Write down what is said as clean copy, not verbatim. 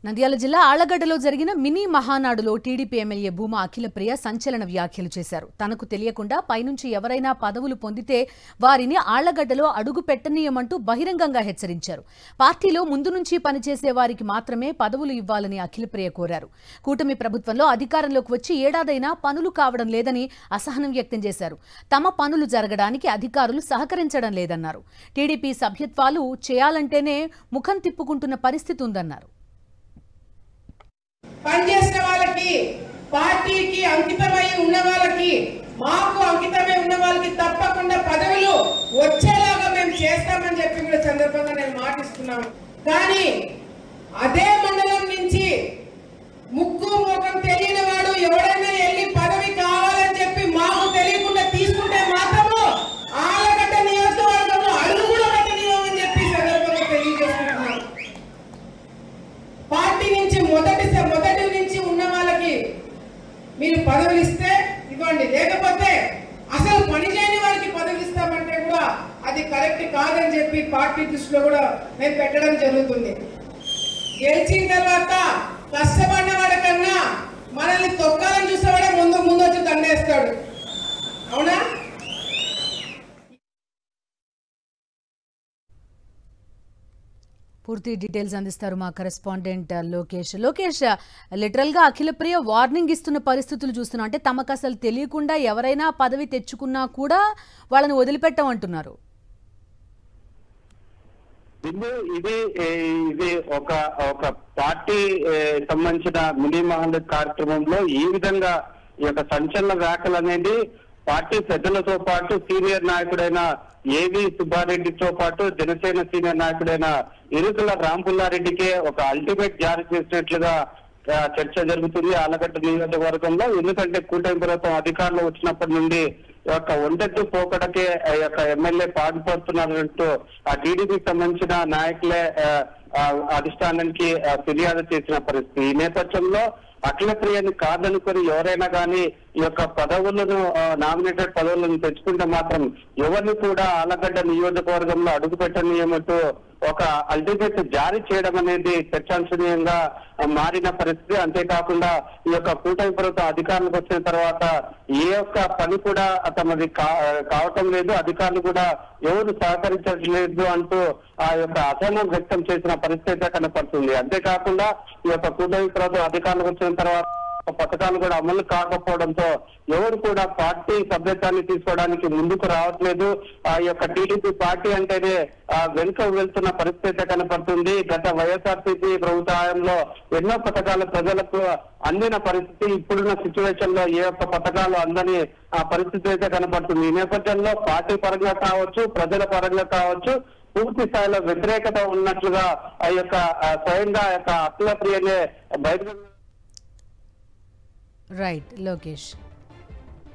నంద్యాల జిల్లా ఆళ్లగడ్డలో జరిగిన మినీ మహానాడులో టీడీపీ ఎమ్మెల్యే భూమా అఖిలప్రియ సంచలన వ్యాఖ్యలు చేశారు. తనకు తెలియకుండా పైనుంచి ఎవరైనా పదవులు పొందితే వారిని ఆళ్లగడ్డలో అడుగు పెట్టనీయమంటూ బహిరంగంగా హెచ్చరించారు. పార్టీలో ముందు నుంచి పనిచేసే వారికి మాత్రమే పదవులు ఇవ్వాలని అఖిలప్రియ కోరారు. కూటమి ప్రభుత్వంలో అధికారంలోకి వచ్చి ఏడాదైనా పనులు కావడం లేదని అసహనం వ్యక్తం చేశారు. తమ పనులు జరగడానికి అధికారులు సహకరించడం లేదన్నారు. టీడీపీ సభ్యత్వాలు చేయాలంటేనే ముఖం తిప్పుకుంటున్న పరిస్థితి ఉందన్నారు. పనిచేసిన వాళ్ళకి, పార్టీకి అంకితమై ఉన్న వాళ్ళకి, మాకు అంకితమై ఉన్న వాళ్ళకి తప్పకుండా పదవులు వచ్చేలాగా మేము చేస్తామని చెప్పి కూడా సందర్భంగా నేను మాటిస్తున్నాను. కానీ అదే మండలం నుంచి ముక్కు ముఖం తెలియని వాడు ఎవరైనా వెళ్ళి పదవి కావాలని చెప్పి మాకు తెలియకుండా తీసుకుంటే మాత్రము ఆళ్లగడ్డ నియోజకవర్గంలో అడుగు కూడా పెట్టనీయమని చెప్పి సందర్భంగా తెలియజేస్తున్నాను. పార్టీ నుంచి మొదటి నుంచి ఉన్న వాళ్ళకి మీరు పదవులు ఇస్తే ఇవ్వండి, లేకపోతే అసలు పని చేయని వారికి పదవులు ఇస్తామంటే కూడా అది కరెక్ట్ కాదని చెప్పి పార్టీ దృష్టిలో కూడా మేము పెట్టడం జరుగుతుంది. గెలిచిన తర్వాత కష్టపడిన వాడికన్నా మనల్ని తొక్కాలని చూసేవాడే ముందు వచ్చి దండేస్తాడు. అవునా? పూర్తి డీటెయిల్స్ అందిస్తారు మా కరెస్పాండెంట్ లోకేష్. లిటరల్ గా అఖిలప్రియ వార్నింగ్ ఇస్తున్న పరిస్థితులు చూస్తున్నాం. అంటే తమకు అసలు తెలియకుండా ఎవరైనా పదవి తెచ్చుకున్నా కూడా వాళ్ళని వదిలిపెట్టమంటున్నారు. ఇది ఒక పార్టీ సంబంధించిన మినీ మహల్ కార్యక్రమంలో ఈ విధంగా ఈ యొక్క సంచలన వ్యాఖ్యలు అనేది పార్టీ పెద్దలతో పాటు సీనియర్ నాయకుడైన ఏవి సుబ్బారెడ్డితో పాటు జనసేన సీనియర్ నాయకుడైన ఇరుకుల రాంపుల్లారెడ్డికే ఒక అల్టిమేట్ జారీ చేసినట్లుగా చర్చ జరుగుతుంది ఆళ్లగడ్డ నియోజకవర్గంలో. ఎందుకంటే కూటమి ప్రభుత్వం అధికారంలో వచ్చినప్పటి నుండి యొక్క ఒంటెత్తు పోకడకే యొక్క ఎమ్మెల్యే పాటుపడుతున్నారంటూ ఆ టీడీపీకి సంబంధించిన నాయకులే అధిష్టానానికి ఫిర్యాదు చేసిన పరిస్థితి. ఈ నేపథ్యంలో అఖిలప్రియని కాదనుకొని ఎవరైనా కానీ ఈ యొక్క పదవులను నామినేటెడ్ పదవులను తెచ్చుకుంటే మాత్రం ఎవరిని కూడా ఆళ్లగడ్డ నియోజకవర్గంలో అడుగు పెట్టనీయమంటూ ఒక అల్టిమేట్ జారీ చేయడం అనేది చర్చాంశనీయంగా మారిన పరిస్థితి. అంతేకాకుండా ఈ యొక్క కూటమి ప్రభుత్వం అధికారులకు వచ్చిన తర్వాత ఏ ఒక్క పని కూడా తమది కావటం లేదు, అధికారులు కూడా ఎవరు సహకరించట్లేదు అంటూ ఆ యొక్క అసహనం వ్యక్తం చేసిన పరిస్థితి కనపడుతుంది. అంతేకాకుండా ఈ యొక్క కూటమి ప్రభుత్వం అధికారులకు వచ్చిన తర్వాత పథకాలు కూడా అమలు కాకపోవడంతో ఎవరు కూడా పార్టీ సభ్యత్వాన్ని తీసుకోవడానికి ముందుకు రావట్లేదు. ఆ యొక్క టీడీపీ పార్టీ అంటేనే వెనుక వెళ్తున్న పరిస్థితి కనపడుతుంది. గత వైఎస్ఆర్సీపీ ప్రభుత్వ హయాంలో ఎన్నో పథకాలు ప్రజలకు అందిన పరిస్థితి ఇప్పుడున్న సిచ్యువేషన్ లో ఏ ఒక్క పథకాలు అందని పరిస్థితి అయితే కనపడుతుంది. ఈ నేపథ్యంలో పార్టీ పరంగా కావచ్చు, ప్రజల పరంగా కావచ్చు, పూర్తి స్థాయిలో వ్యతిరేకత ఉన్నట్లుగా ఆ యొక్క స్వయంగా ఆ యొక్క అఖిలప్రియనే బయట. రైట్ లోకేష్.